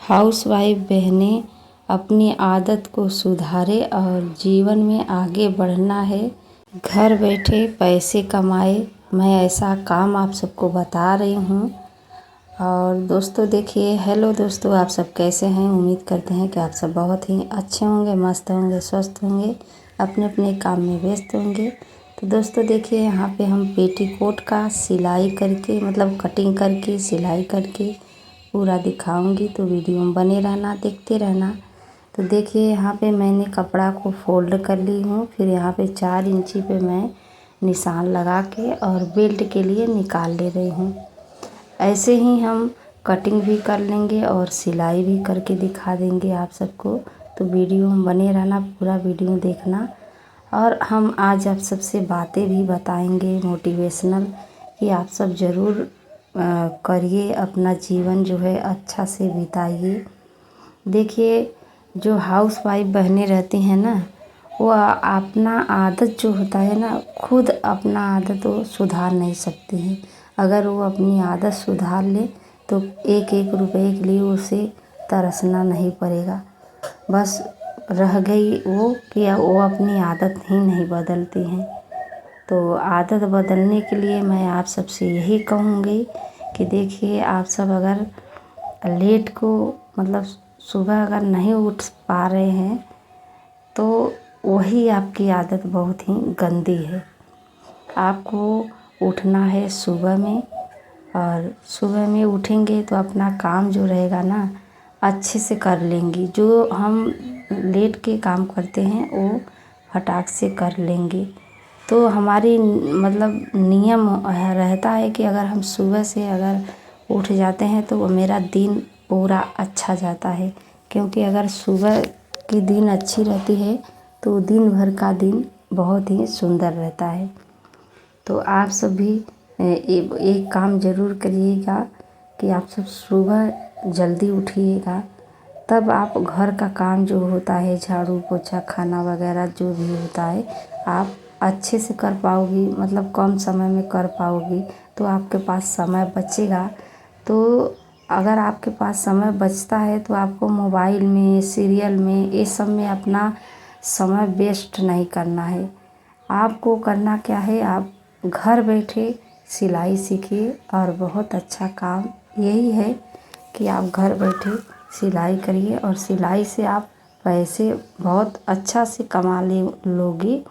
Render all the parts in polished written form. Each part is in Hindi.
हाउसवाइफ बहनें अपनी आदत को सुधारें और जीवन में आगे बढ़ना है, घर बैठे पैसे कमाए। मैं ऐसा काम आप सबको बता रही हूँ। और दोस्तों देखिए, हेलो दोस्तों, आप सब कैसे हैं? उम्मीद करते हैं कि आप सब बहुत ही अच्छे होंगे, मस्त होंगे, स्वस्थ होंगे, अपने अपने काम में व्यस्त होंगे। तो दोस्तों देखिए, यहाँ पे हम पेटीकोट का सिलाई करके, मतलब कटिंग करके, सिलाई करके पूरा दिखाऊंगी। तो वीडियो में बने रहना, देखते रहना। तो देखिए, यहाँ पे मैंने कपड़ा को फोल्ड कर ली हूँ। फिर यहाँ पे 4 इंची पे मैं निशान लगा के और बेल्ट के लिए निकाल ले रही हूँ। ऐसे ही हम कटिंग भी कर लेंगे और सिलाई भी करके दिखा देंगे आप सबको। तो वीडियो में बने रहना, पूरा वीडियो देखना। और हम आज आप सबसे बातें भी बताएंगे मोटिवेशनल, कि आप सब ज़रूर करिए, अपना जीवन जो है अच्छा से बिताइए। देखिए, जो हाउसवाइफ बहनें रहती हैं ना, वो अपना आदत जो होता है ना, खुद अपना आदत वो सुधार नहीं सकती हैं। अगर वो अपनी आदत सुधार ले तो एक एक रुपए के लिए उसे तरसना नहीं पड़ेगा। बस रह गई वो कि वो अपनी आदत ही नहीं बदलती हैं। तो आदत बदलने के लिए मैं आप सबसे यही कहूँगी कि देखिए, आप सब अगर लेट को, मतलब सुबह अगर नहीं उठ पा रहे हैं, तो वही आपकी आदत बहुत ही गंदी है। आपको उठना है सुबह में, और सुबह में उठेंगे तो अपना काम जो रहेगा ना, अच्छे से कर लेंगी। जो हम लेट के काम करते हैं वो फटाक से कर लेंगे। तो हमारी मतलब नियम रहता है कि अगर हम सुबह से अगर उठ जाते हैं तो वो मेरा दिन पूरा अच्छा जाता है। क्योंकि अगर सुबह की दिन अच्छी रहती है तो दिन भर का दिन बहुत ही सुंदर रहता है। तो आप सब भी एक काम ज़रूर करिएगा कि आप सब सुबह जल्दी उठिएगा। तब आप घर का काम जो होता है, झाड़ू पोछा, खाना वगैरह जो भी होता है, आप अच्छे से कर पाओगी, मतलब कम समय में कर पाओगी। तो आपके पास समय बचेगा। तो अगर आपके पास समय बचता है तो आपको मोबाइल में, सीरियल में, ये सब में अपना समय वेस्ट नहीं करना है। आपको करना क्या है, आप घर बैठे सिलाई सीखिए। और बहुत अच्छा काम यही है कि आप घर बैठे सिलाई करिए, और सिलाई से आप पैसे बहुत अच्छा से कमा लोगी,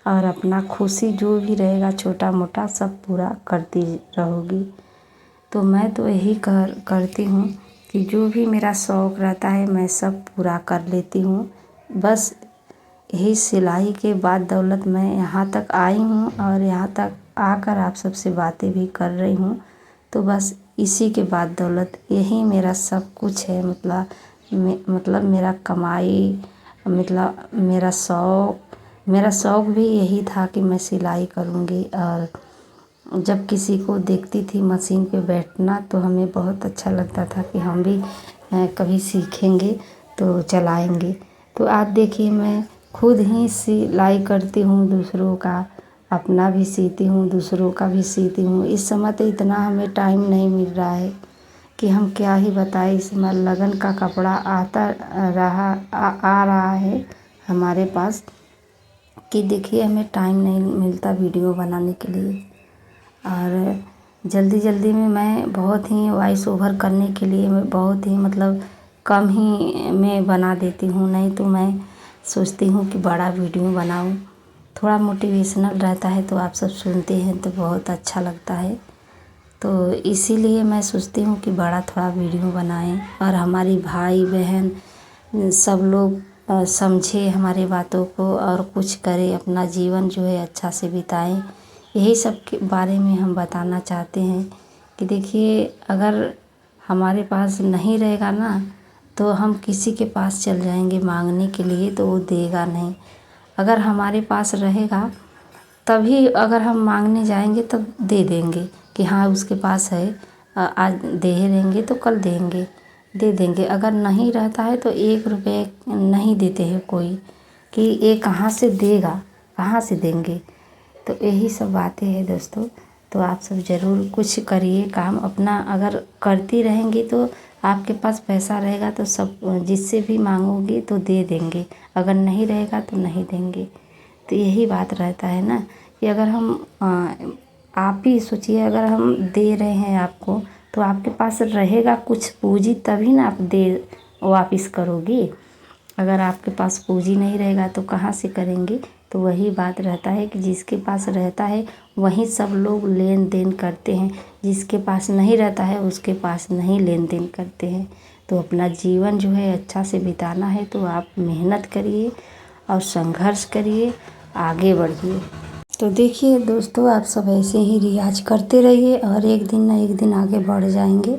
और अपना खुशी जो भी रहेगा छोटा मोटा सब पूरा करती रहोगी। तो मैं तो यही करती हूँ कि जो भी मेरा शौक़ रहता है मैं सब पूरा कर लेती हूँ। बस यही सिलाई के बाद दौलत मैं यहाँ तक आई हूँ, और यहाँ तक आकर आप सबसे बातें भी कर रही हूँ। तो बस इसी के बाद दौलत यही मेरा सब कुछ है। मतलब मेरा कमाई, मतलब मेरा शौक़ भी यही था कि मैं सिलाई करूँगी। और जब किसी को देखती थी मशीन पे बैठना तो हमें बहुत अच्छा लगता था कि हम भी कभी सीखेंगे तो चलाएंगे। तो आप देखिए, मैं खुद ही सिलाई करती हूँ, दूसरों का अपना भी सीती हूँ, दूसरों का भी सीती हूँ। इस समय तो इतना हमें टाइम नहीं मिल रहा है कि हम क्या ही बताएं। इस समय लगन का कपड़ा आ रहा है हमारे पास, कि देखिए हमें टाइम नहीं मिलता वीडियो बनाने के लिए। और जल्दी जल्दी में मैं बहुत ही वॉइस ओवर करने के लिए मैं बहुत ही, मतलब कम ही में बना देती हूँ। नहीं तो मैं सोचती हूँ कि बड़ा वीडियो बनाऊँ, थोड़ा मोटिवेशनल रहता है तो आप सब सुनते हैं तो बहुत अच्छा लगता है। तो इसीलिए मैं सोचती हूँ कि बड़ा थोड़ा वीडियो बनाएं, और हमारी भाई बहन सब लोग समझे हमारे बातों को और कुछ करें, अपना जीवन जो है अच्छा से बिताएं। यही सब के बारे में हम बताना चाहते हैं कि देखिए, अगर हमारे पास नहीं रहेगा ना, तो हम किसी के पास चल जाएंगे मांगने के लिए तो वो देगा नहीं। अगर हमारे पास रहेगा तभी अगर हम मांगने जाएंगे तब दे देंगे कि हाँ उसके पास है, आज दे देंगे तो कल दे देंगे। अगर नहीं रहता है तो 1 रुपये नहीं देते हैं कोई, कि ये कहाँ से देगा, कहाँ से देंगे। तो यही सब बातें हैं दोस्तों। तो आप सब ज़रूर कुछ करिए काम अपना। अगर करती रहेंगी तो आपके पास पैसा रहेगा तो सब जिससे भी मांगोगे तो दे देंगे, अगर नहीं रहेगा तो नहीं देंगे। तो यही बात रहता है ना कि अगर हम आप ही सोचिए, अगर हम दे रहे हैं आपको तो आपके पास रहेगा कुछ पूँजी, तभी ना आप दे वापस करोगी। अगर आपके पास पूँजी नहीं रहेगा तो कहाँ से करेंगे। तो वही बात रहता है कि जिसके पास रहता है वहीं सब लोग लेन देन करते हैं, जिसके पास नहीं रहता है उसके पास नहीं लेन देन करते हैं। तो अपना जीवन जो है अच्छा से बिताना है तो आप मेहनत करिए और संघर्ष करिए, आगे बढ़िए। तो देखिए दोस्तों, आप सब ऐसे ही रियाज करते रहिए और एक दिन ना एक दिन आगे बढ़ जाएंगे।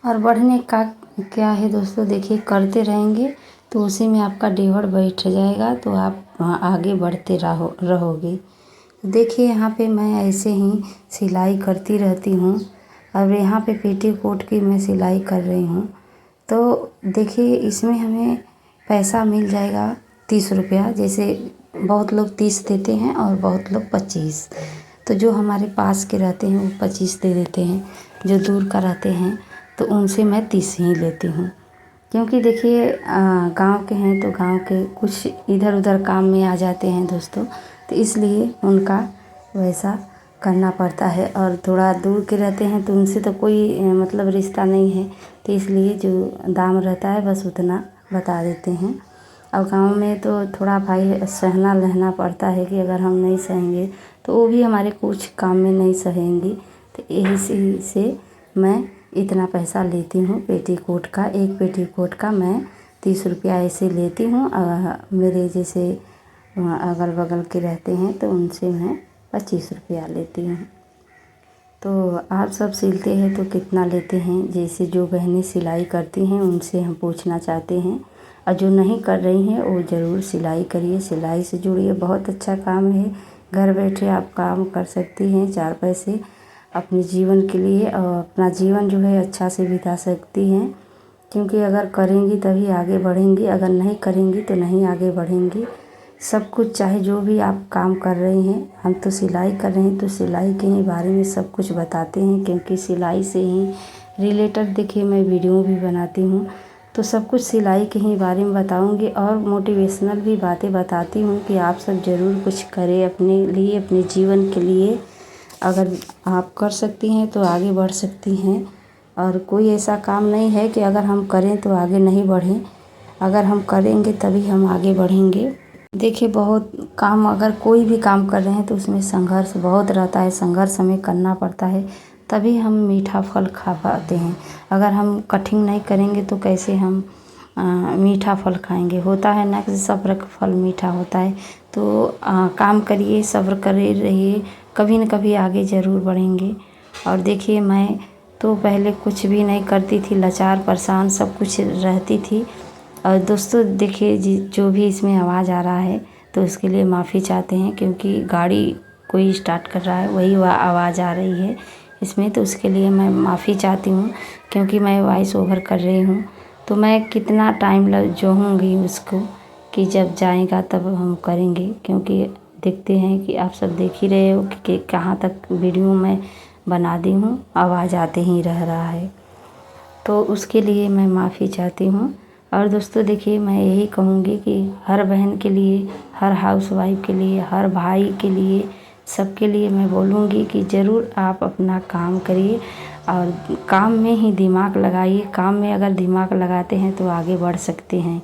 और बढ़ने का क्या है दोस्तों, देखिए करते रहेंगे तो उसी में आपका डेवर बैठ जाएगा, तो आप आगे बढ़ते रहोगे। देखिए यहाँ पे मैं ऐसे ही सिलाई करती रहती हूँ। अब यहाँ पे पेटीकोट की मैं सिलाई कर रही हूँ। तो देखिए इसमें हमें पैसा मिल जाएगा 30 रुपया। जैसे बहुत लोग 30 देते हैं और बहुत लोग 25। तो जो हमारे पास के रहते हैं वो 25 दे देते हैं, जो दूर का रहते हैं तो उनसे मैं 30 ही लेती हूँ। क्योंकि देखिए गांव के हैं तो गांव के कुछ इधर उधर काम में आ जाते हैं दोस्तों, तो इसलिए उनका वैसा करना पड़ता है। और थोड़ा दूर के रहते हैं तो उनसे तो कोई मतलब रिश्ता नहीं है, तो इसलिए जो दाम रहता है बस उतना बता देते हैं। और गांव में तो थोड़ा भाई सहना लहना पड़ता है कि अगर हम नहीं सहेंगे तो वो भी हमारे कुछ काम में नहीं सहेंगी। तो यही से मैं इतना पैसा लेती हूँ पेटीकोट का। एक पेटीकोट का मैं 30 रुपया ऐसे लेती हूँ। मेरे जैसे अगल बगल के रहते हैं तो उनसे मैं 25 रुपया लेती हूँ। तो आप सब सिलते हैं तो कितना लेते हैं? जैसे जो बहनें सिलाई करती हैं उनसे हम पूछना चाहते हैं, और जो नहीं कर रही हैं वो ज़रूर सिलाई करिए, सिलाई से जुड़िए, बहुत अच्छा काम है। घर बैठे आप काम कर सकती हैं, 4 पैसे अपने जीवन के लिए, और अपना जीवन जो है अच्छा से बिता सकती हैं। क्योंकि अगर करेंगी तभी आगे बढ़ेंगी, अगर नहीं करेंगी तो नहीं आगे बढ़ेंगी। सब कुछ चाहे जो भी आप काम कर रही हैं, हम तो सिलाई कर रहे हैं तो सिलाई के ही बारे में सब कुछ बताते हैं, क्योंकि सिलाई से ही रिलेटेड देखिए मैं वीडियो भी बनाती हूँ। तो सब कुछ सिलाई के ही बारे में बताऊंगी और मोटिवेशनल भी बातें बताती हूँ कि आप सब ज़रूर कुछ करें अपने लिए, अपने जीवन के लिए। अगर आप कर सकती हैं तो आगे बढ़ सकती हैं। और कोई ऐसा काम नहीं है कि अगर हम करें तो आगे नहीं बढ़ें, अगर हम करेंगे तभी हम आगे बढ़ेंगे। देखिए बहुत काम, अगर कोई भी काम कर रहे हैं तो उसमें संघर्ष बहुत रहता है, संघर्ष हमें करना पड़ता है तभी हम मीठा फल खा पाते हैं। अगर हम कठिन नहीं करेंगे तो कैसे हम मीठा फल खाएंगे। होता है ना कि सब्र का फल मीठा होता है। तो काम करिए, सब्र करे रहिए, कभी न कभी आगे ज़रूर बढ़ेंगे। और देखिए मैं तो पहले कुछ भी नहीं करती थी, लाचार परेशान सब कुछ रहती थी। और दोस्तों देखिए जो भी इसमें आवाज़ आ रहा है तो उसके लिए माफ़ी चाहते हैं, क्योंकि गाड़ी कोई स्टार्ट कर रहा है वही आवाज़ आ रही है इसमें, तो उसके लिए मैं माफ़ी चाहती हूँ। क्योंकि मैं वॉइस ओवर कर रही हूँ तो मैं कितना टाइम जोहूँगी उसको, कि जब जाएगा तब हम करेंगे। क्योंकि देखते हैं कि आप सब देख ही रहे हो कि कहाँ तक वीडियो मैं बना दी हूँ, आवाज़ आते ही रह रहा है, तो उसके लिए मैं माफ़ी चाहती हूँ। और दोस्तों देखिए मैं यही कहूँगी कि हर बहन के लिए, हर हाउसवाइफ के लिए, हर भाई के लिए, सबके लिए मैं बोलूँगी कि ज़रूर आप अपना काम करिए और काम में ही दिमाग लगाइए। काम में अगर दिमाग लगाते हैं तो आगे बढ़ सकते हैं,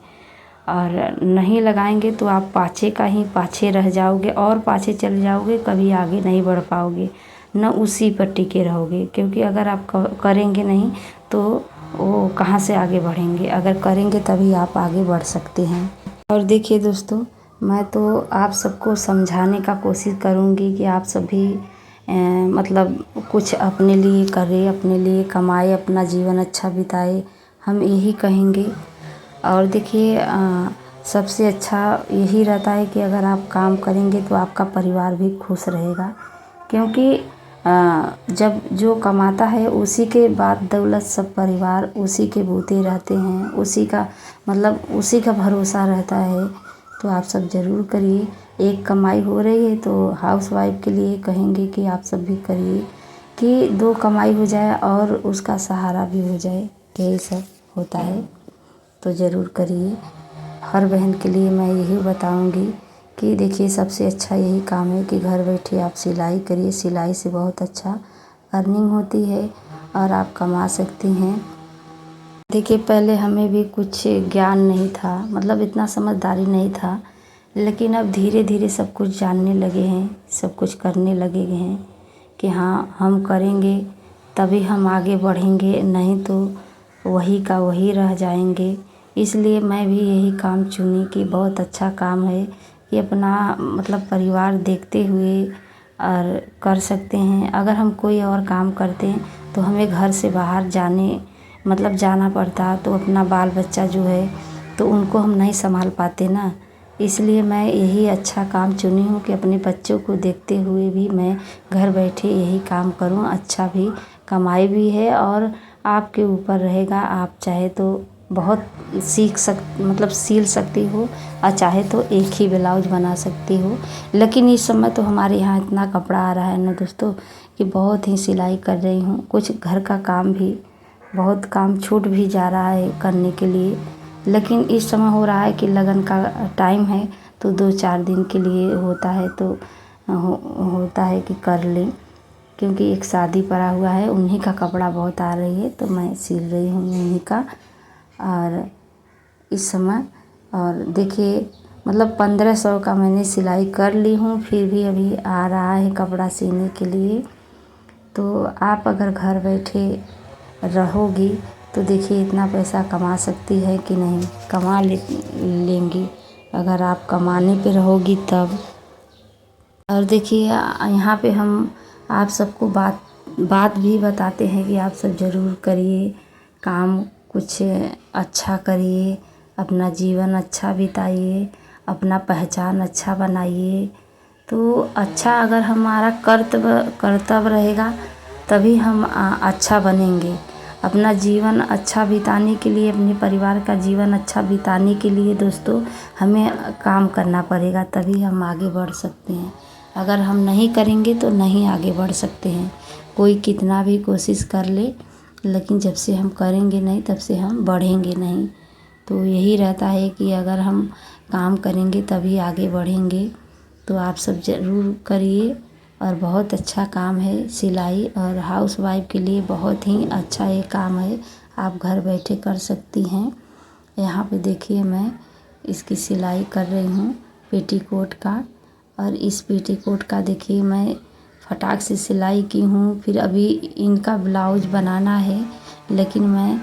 और नहीं लगाएंगे तो आप पाछे का ही पाछे रह जाओगे और पाछे चले जाओगे, कभी आगे नहीं बढ़ पाओगे, न उसी पर टिके रहोगे। क्योंकि अगर आप करेंगे नहीं तो वो कहाँ से आगे बढ़ेंगे, अगर करेंगे तभी आप आगे बढ़ सकते हैं। और देखिए दोस्तों मैं तो आप सबको समझाने का कोशिश करूँगी कि आप सभी मतलब कुछ अपने लिए करें, अपने लिए कमाए, अपना जीवन अच्छा बिताए, हम यही कहेंगे। और देखिए सबसे अच्छा यही रहता है कि अगर आप काम करेंगे तो आपका परिवार भी खुश रहेगा। क्योंकि जब जो कमाता है उसी के बाद दौलत सब परिवार उसी के बूते रहते हैं, उसी का मतलब उसी का भरोसा रहता है। तो आप सब ज़रूर करिए। एक कमाई हो रही है तो हाउसवाइफ के लिए कहेंगे कि आप सब भी करिए कि 2 कमाई हो जाए और उसका सहारा भी हो जाए। यही सब होता है। तो ज़रूर करिए। हर बहन के लिए मैं यही बताऊंगी कि देखिए सबसे अच्छा यही काम है कि घर बैठे आप सिलाई करिए। सिलाई से बहुत अच्छा अर्निंग होती है और आप कमा सकती हैं। देखिए पहले हमें भी कुछ ज्ञान नहीं था, मतलब इतना समझदारी नहीं था, लेकिन अब धीरे धीरे सब कुछ जानने लगे हैं, सब कुछ करने लगे हैं कि हाँ हम करेंगे तभी हम आगे बढ़ेंगे, नहीं तो वही का वही रह जाएंगे। इसलिए मैं भी यही काम चुनी कि बहुत अच्छा काम है कि अपना मतलब परिवार देखते हुए और कर सकते हैं। अगर हम कोई और काम करते हैं तो हमें घर से बाहर जाना पड़ता, तो अपना बाल बच्चा जो है तो उनको हम नहीं संभाल पाते ना। इसलिए मैं यही अच्छा काम चुनी हूँ कि अपने बच्चों को देखते हुए भी मैं घर बैठे यही काम करूँ। अच्छा भी कमाई भी है और आपके ऊपर रहेगा, आप चाहे तो बहुत सिल सकती हो और चाहे तो एक ही ब्लाउज बना सकती हो। लेकिन इस समय तो हमारे यहाँ इतना कपड़ा आ रहा है ना दोस्तों कि बहुत ही सिलाई कर रही हूँ। कुछ घर का काम भी, बहुत काम छूट भी जा रहा है करने के लिए, लेकिन इस समय हो रहा है कि लगन का टाइम है तो 2-4 दिन के लिए होता है तो होता है कि कर लें, क्योंकि एक शादी पड़ा हुआ है, उन्हीं का कपड़ा बहुत आ रही है तो मैं सिल रही हूँ उन्हीं का। और इस समय और देखिए मतलब 1500 का मैंने सिलाई कर ली हूँ, फिर भी अभी आ रहा है कपड़ा सीने के लिए। तो आप अगर घर बैठे रहोगी तो देखिए इतना पैसा कमा सकती है कि नहीं, लेंगी अगर आप कमाने पे रहोगी तब। और देखिए यहाँ पे हम आप सबको बात भी बताते हैं कि आप सब ज़रूर करिए काम, कुछ अच्छा करिए, अपना जीवन अच्छा बिताइए, अपना पहचान अच्छा बनाइए। तो अच्छा अगर हमारा कर्तव्य रहेगा तभी हम अच्छा बनेंगे। अपना जीवन अच्छा बिताने के लिए, अपने परिवार का जीवन अच्छा बिताने के लिए दोस्तों हमें काम करना पड़ेगा, तभी हम आगे बढ़ सकते हैं। अगर हम नहीं करेंगे तो नहीं आगे बढ़ सकते हैं। कोई कितना भी कोशिश कर ले, लेकिन जब से हम करेंगे नहीं तब से हम बढ़ेंगे नहीं। तो यही रहता है कि अगर हम काम करेंगे तभी आगे बढ़ेंगे। तो आप सब ज़रूर करिए और बहुत अच्छा काम है सिलाई, और हाउसवाइफ के लिए बहुत ही अच्छा ये काम है, आप घर बैठे कर सकती हैं। यहाँ पे देखिए मैं इसकी सिलाई कर रही हूँ पेटीकोट का, और इस पेटीकोट का देखिए मैं फटाक से सिलाई की हूँ। फिर अभी इनका ब्लाउज बनाना है, लेकिन मैं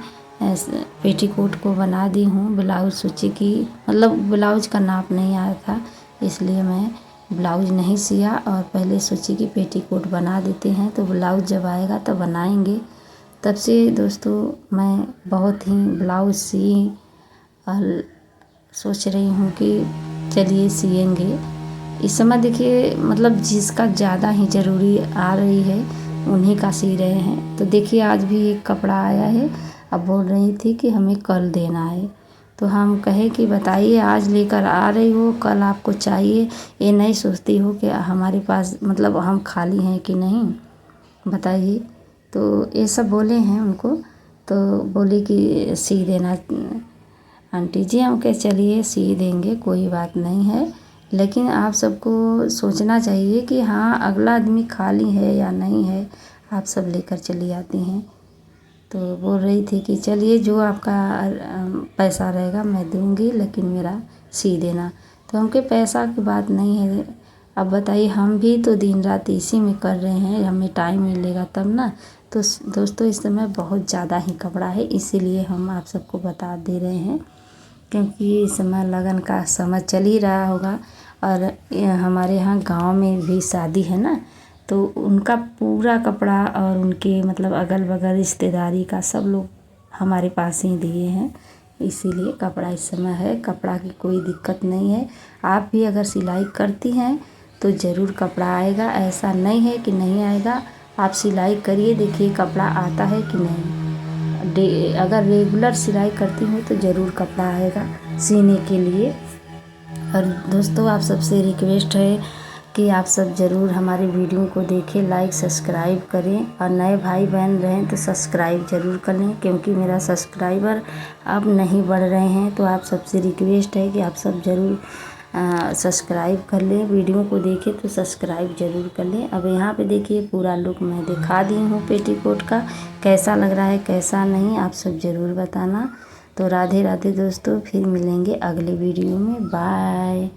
पेटीकोट को बना दी हूँ। ब्लाउज सोची कि मतलब ब्लाउज का नाप नहीं आया था, इसलिए मैं ब्लाउज नहीं सिया और पहले सोची कि पेटीकोट बना देते हैं, तो ब्लाउज जब आएगा तो बनाएंगे। तब से दोस्तों मैं बहुत ही ब्लाउज सी और सोच रही हूँ कि चलिए सिएंगे। इस समय देखिए मतलब जिसका ज़्यादा ही ज़रूरी आ रही है उन्हीं का सी रहे हैं। तो देखिए आज भी एक कपड़ा आया है, अब बोल रही थी कि हमें कल देना है, तो हम कहे कि बताइए आज लेकर आ रही हो, कल आपको चाहिए, ये नहीं सोचती हो कि हमारे पास मतलब हम खाली हैं कि नहीं, बताइए। तो ये सब बोले हैं उनको, तो बोली कि सी देना आंटी जी। हम कहे चलिए सी देंगे, कोई बात नहीं है, लेकिन आप सबको सोचना चाहिए कि हाँ अगला आदमी खाली है या नहीं है, आप सब लेकर चली आती हैं। तो बोल रही थी कि चलिए जो आपका पैसा रहेगा मैं दूँगी, लेकिन मेरा सी देना। तो हमके पैसा की बात नहीं है, अब बताइए हम भी तो दिन रात इसी में कर रहे हैं, हमें टाइम मिलेगा तब ना। तो दोस्तों इस समय बहुत ज़्यादा ही कपड़ा है, इसीलिए हम आप सबको बता दे रहे हैं, क्योंकि इस समय लगन का समय चल ही रहा होगा। और हमारे यहाँ गांव में भी शादी है ना, तो उनका पूरा कपड़ा और उनके मतलब अगल बगल रिश्तेदारी का सब लोग हमारे पास ही दिए हैं, इसीलिए कपड़ा इस समय है। कपड़ा की कोई दिक्कत नहीं है। आप भी अगर सिलाई करती हैं तो ज़रूर कपड़ा आएगा, ऐसा नहीं है कि नहीं आएगा। आप सिलाई करिए, देखिए कपड़ा आता है कि नहीं। अगर रेगुलर सिलाई करती हूँ तो ज़रूर कपड़ा आएगा सीने के लिए। और दोस्तों आप सबसे रिक्वेस्ट है कि आप सब ज़रूर हमारे वीडियो को देखें, लाइक सब्सक्राइब करें और नए भाई बहन रहें तो सब्सक्राइब ज़रूर कर लें, क्योंकि मेरा सब्सक्राइबर अब नहीं बढ़ रहे हैं। तो आप सबसे रिक्वेस्ट है कि आप सब ज़रूर सब्सक्राइब कर लें, वीडियो को देखें तो सब्सक्राइब ज़रूर कर लें। अब यहाँ पे देखिए पूरा लुक मैं दिखा दी हूँ पेटीकोट का, कैसा लग रहा है कैसा नहीं आप सब ज़रूर बताना। तो राधे राधे दोस्तों, फिर मिलेंगे अगले वीडियो में, बाय।